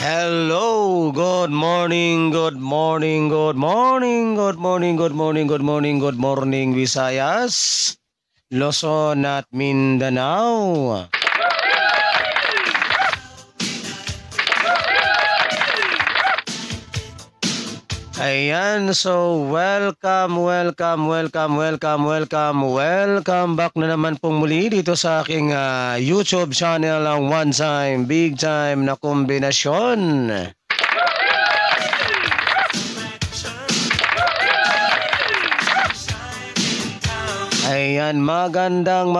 Hello, good morning, good morning, good morning, good morning, good morning, good morning, good morning, Visayas, Luzon at Mindanao. Ayan, so welcome back na naman pong muli dito sa aking YouTube channel, ang one time, big time na kombinasyon. Ayan, magandang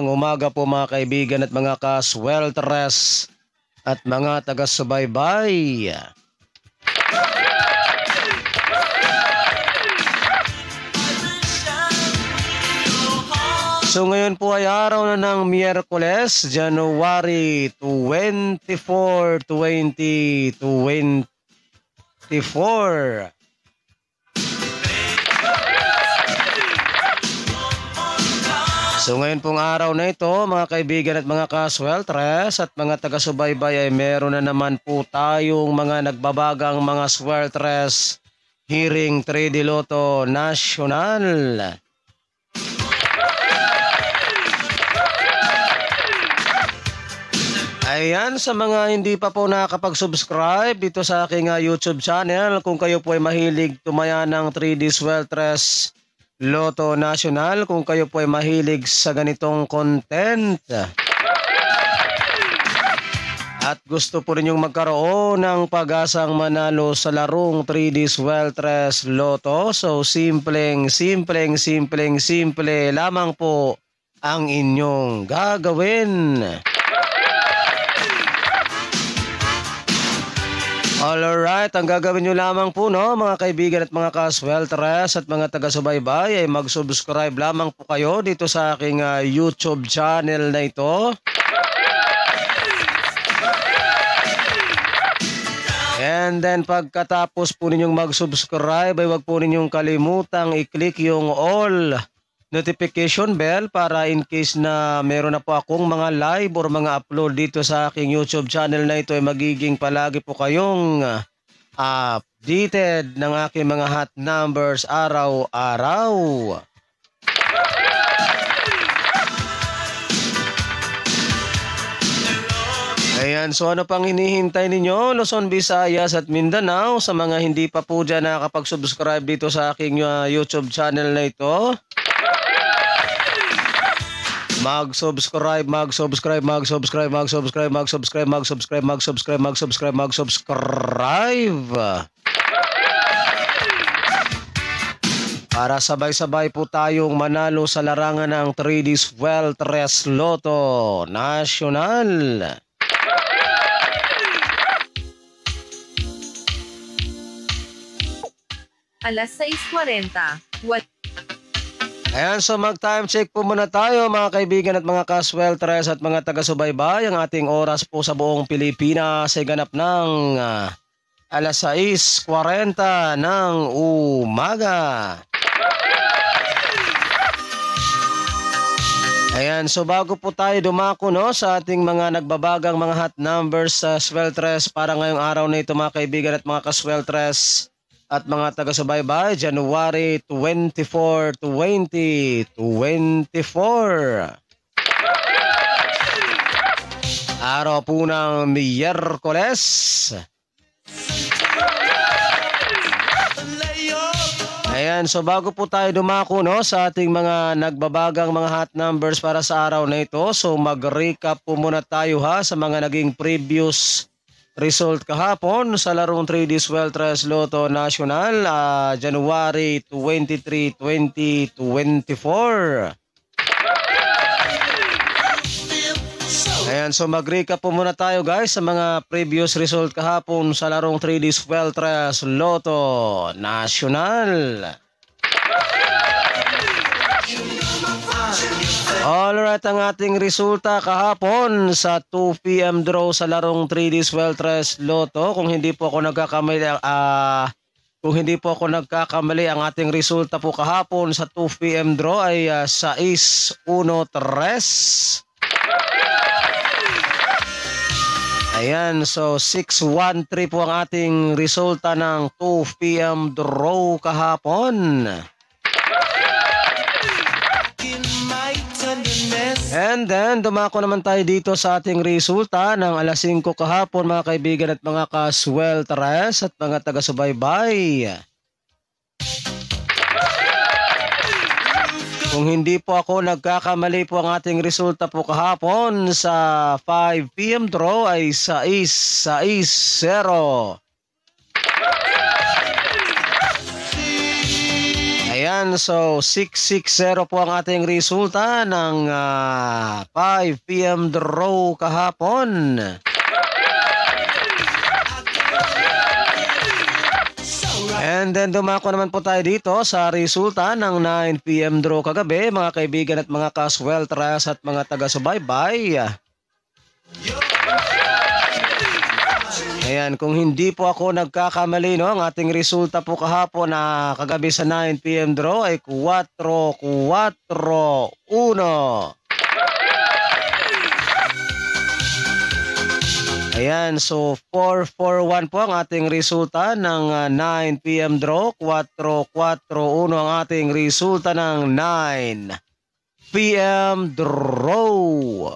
umaga po mga kaibigan at mga kaswelteres at mga taga-subaybay. So ngayon po ay araw na ng Miyerkules, January 24, 2024. So ngayon pong araw na ito, mga kaibigan at mga kasweltres at mga taga-subaybay, ay meron na naman po tayong mga nagbabagang mga sweltres hearing 3D Lotto National. Ayan, sa mga hindi pa po nakakapag-subscribe dito sa aking YouTube channel, kung kayo po ay mahilig tumaya ng 3D Sweltres Lotto National, kung kayo po ay mahilig sa ganitong content at gusto po ninyong magkaroon ng pag-asang manalo sa larong 3D Sweltres Lotto, so simple lamang po ang inyong gagawin. Alright, ang gagawin nyo lamang po, no, mga kaibigan at mga kaswelteres at mga taga-subaybay, ay mag-subscribe lamang po kayo dito sa aking YouTube channel na ito. And then pagkatapos po ninyong mag-subscribe, ay wag po ninyong kalimutang i-click yung all notification bell para in case na meron na po akong mga live or mga upload dito sa aking YouTube channel na ito, ay magiging palagi po kayong updated ng aking mga hot numbers araw-araw. Ayan, so ano pang hinihintay ninyo, Luzon, Visayas at Mindanao, sa mga hindi pa po dyan nakakapag-subscribe dito sa aking YouTube channel na ito? Mag-subscribe. Para sabay-sabay po tayong manalo sa larangan ng 3D Sweltres Lotto National. Alas 6:40. Ayan, so mag-time check po muna tayo, mga kaibigan at mga kasweltres at mga taga-subaybay. Ang ating oras po sa buong Pilipinas ay ganap ng alas 6:40 ng umaga. Ayan, so bago po tayo dumako, no, sa ating mga nagbabagang mga hot numbers sa sweltres para ngayong araw na ito, mga kaibigan at mga kasweltres at mga taga-subaybay, January 24, 2024. Araw po ng Miyerkules. Ayan, so bago po tayo dumako, no, sa ating mga nagbabagang mga hot numbers para sa araw na ito, so mag-recap po muna tayo sa mga naging previous result kahapon sa larong 3D Sweltres Lotto National, January 23, 2024. Ayan, so mag-recap po muna tayo, guys, sa mga previous result kahapon sa larong 3D Sweltres Lotto National. Alright, ang ating resulta kahapon sa 2 PM draw sa larong 3D Sweltres Lotto. Kung hindi po ako nagkakamali, Kung hindi po ako nagkakamali, ang ating resulta po kahapon sa 2 p.m. draw ay 6-1-3. Ayan, so 6-1-3 po ang ating resulta ng 2 p.m. draw kahapon. And then, dumako naman tayo dito sa ating resulta ng alas 5 kahapon, mga kaibigan at mga kaswelteres at mga taga-subaybay. Kung hindi po ako nagkakamali po, ang ating resulta po kahapon sa 5 p.m. draw ay 6-6-0. Ayan, so 6-6-0 po ang ating resulta ng 5 p.m. draw kahapon. And then dumako naman po tayo dito sa resulta ng 9 p.m. draw kagabi, mga kaibigan at mga kaswelteres at mga taga-subaybay. Ayan, kung hindi po ako nagkakamali, no, ang ating resulta po kahapon na kagabi sa 9 p.m. draw ay 4-4-1. Ayan, so 4-4-1 po ang ating resulta ng 9 p.m. draw. 4-4-1 ang ating resulta ng 9 p.m. draw.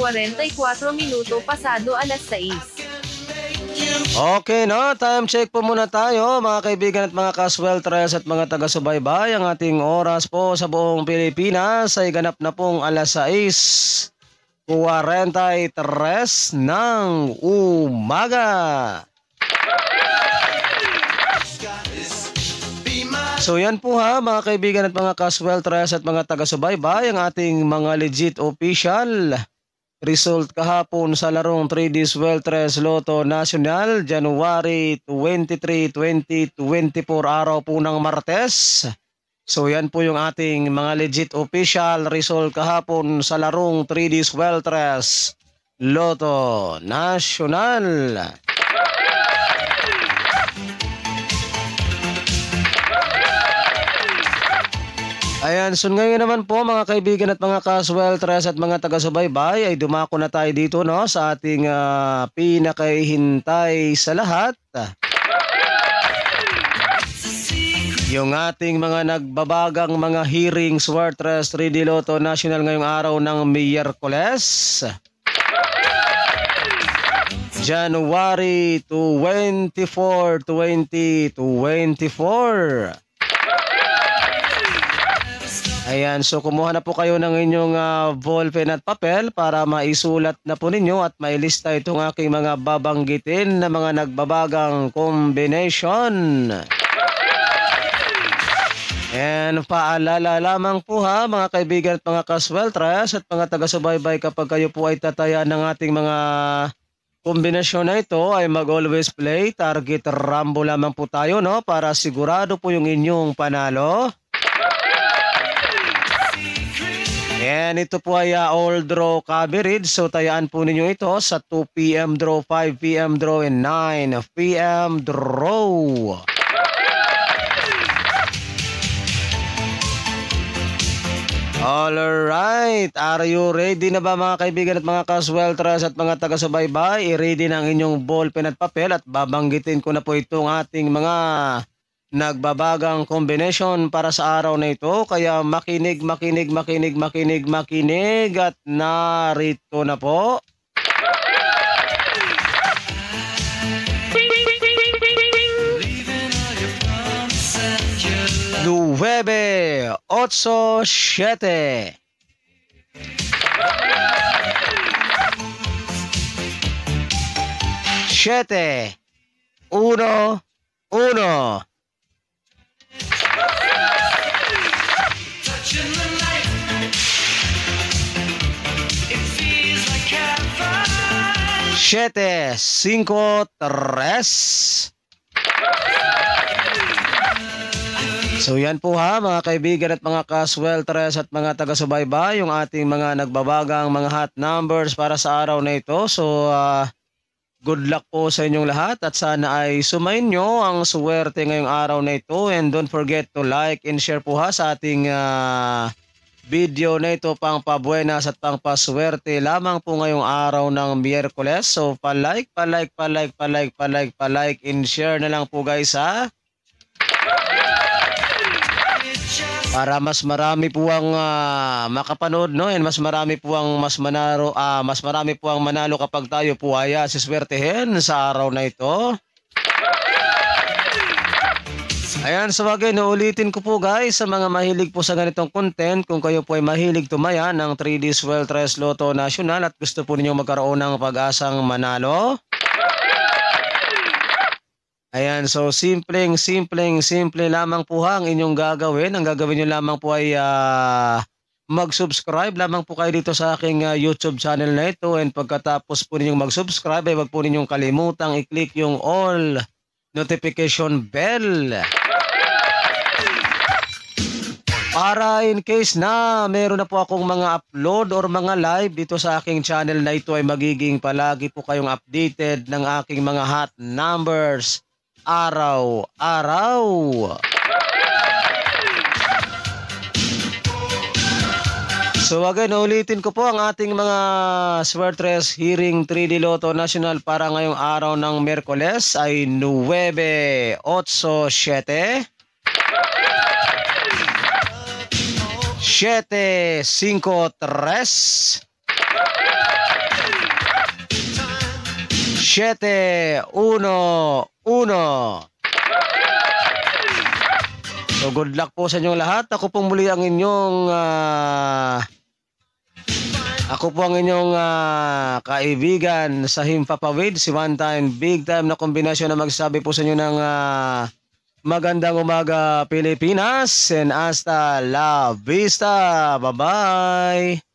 44 minuto pasado alas 6. Okay, no? Time check po muna tayo, mga kaibigan at mga kaswelteres at mga taga-subaybay. Ang ating oras po sa buong Pilipinas ay ganap na pong alas 6:43 ng umaga. So yan po ha, mga kaibigan at mga kaswelteres at mga taga-subaybay, ang ating mga legit official result kahapon sa larong 3D Sweltres Lotto Nacional, January 23, 2024, araw po ng Martes. So yan po yung ating mga legit official result kahapon sa larong 3D Sweltres Lotto Nacional. Ayan, so ngayon naman po, mga kaibigan at mga kaswelteres at mga taga-subaybay, ay dumako na tayo dito, no, sa ating pinakahihintay sa lahat. Yung ating mga nagbabagang mga hearing Sweltres 3D Lotto National ngayong araw ng Miyerkules, January 24, 2024. Ayan, so kumuha na po kayo ng inyong ballpen at papel para maisulat na po ninyo at mailista itong aking mga babanggitin na mga nagbabagang combination. And paalala lamang po ha, mga kaibigan at mga kaswelteres at mga taga-subaybay, kapag kayo po ay tataya ng ating mga kombinasyon na ito, ay mag-always play target rambo lamang po tayo, no, para sigurado po yung inyong panalo. And ito po ay all draw coverage. So tayaan po ninyo ito sa 2 p.m. draw, 5 p.m. draw, and 9 p.m. draw. Alright, are you ready na ba, mga kaibigan at mga kaswelteres at mga taga-subaybay? I-ready na ang inyong ballpen at papel at babanggitin ko na po itong ating mga nagbabagang combination para sa araw na ito. Kaya makinig at narito na po. Nueve, ocho, siete. Siete, uno, uno. Siete, cinco, tres. So yan po ha mga kaibigan at mga kasweltres at mga taga-subaybay, yung ating mga nagbabagang mga hot numbers para sa araw na ito. So good luck po sa inyong lahat at sana ay sumayin nyo ang swerte ngayong araw na ito, and don't forget to like and share po ha sa ating video na ito, pang pabuenas at pang paswerte lamang po ngayong araw ng Miyerkules. So pa-like and share na lang po guys ha. Para mas marami po ang makapanood, no, and mas marami po ang mas marami po ang manalo kapag tayo po ay siswertehin sa araw na ito. Ayan, sa bagay, naulitin ko po guys sa mga mahilig po sa ganitong content, kung kayo po ay mahilig tumaya ng 3D Sweltres Lotto National at gusto po ninyo magkaroon ng pag-asang manalo. Ayan, so simple lamang po ang inyong gagawin. Ang gagawin nyo lamang po ay mag-subscribe lamang po kayo dito sa aking YouTube channel na ito, and pagkatapos po ninyong mag-subscribe ay wag po ninyong kalimutang i-click yung all notification bell. Para in case na meron na po akong mga upload or mga live dito sa aking channel na ito ay magiging palagi po kayong updated ng aking mga hot numbers araw-araw. So again, ulitin ko po ang ating mga Sweltres Hearing 3D Lotto National para ngayong araw ng Miyerkules ay 9, 8, 7, 7, 5, 3, 7, 1, 1. So good luck po sa inyong lahat. Ako po muli ang inyong kaibigan sa Himpapawid, si one time, big time na kombinasyon na magsabi po sa inyo ng magandang umaga Pilipinas, and hasta la vista. Bye-bye.